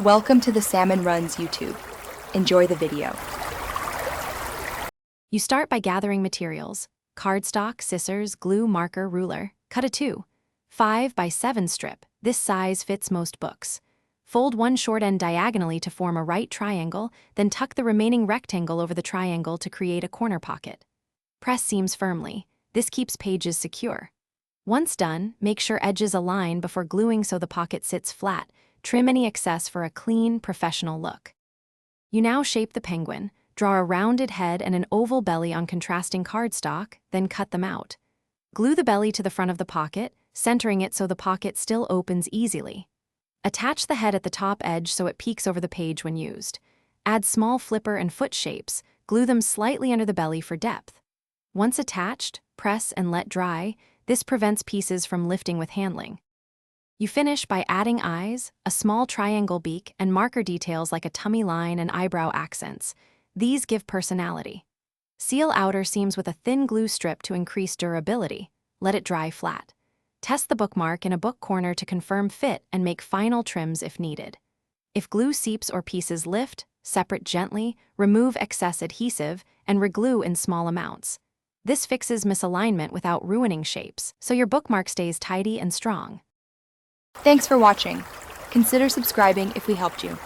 Welcome to the Salmon Runs YouTube. Enjoy the video. You start by gathering materials: cardstock, scissors, glue, marker, ruler. Cut a 2.5 by 7 strip. This size fits most books. Fold one short end diagonally to form a right triangle, then tuck the remaining rectangle over the triangle to create a corner pocket. Press seams firmly. This keeps pages secure. Once done, make sure edges align before gluing so the pocket sits flat. Trim any excess for a clean, professional look. You now shape the penguin. Draw a rounded head and an oval belly on contrasting cardstock, then cut them out. Glue the belly to the front of the pocket, centering it so the pocket still opens easily. Attach the head at the top edge so it peeks over the page when used. Add small flipper and foot shapes. Glue them slightly under the belly for depth. Once attached, press and let dry. This prevents pieces from lifting with handling. You finish by adding eyes, a small triangle beak, and marker details like a tummy line and eyebrow accents. These give personality. Seal outer seams with a thin glue strip to increase durability. Let it dry flat. Test the bookmark in a book corner to confirm fit and make final trims if needed. If glue seeps or pieces lift, separate gently, remove excess adhesive, and reglue in small amounts. This fixes misalignment without ruining shapes, so your bookmark stays tidy and strong. Thanks for watching. Consider subscribing if we helped you.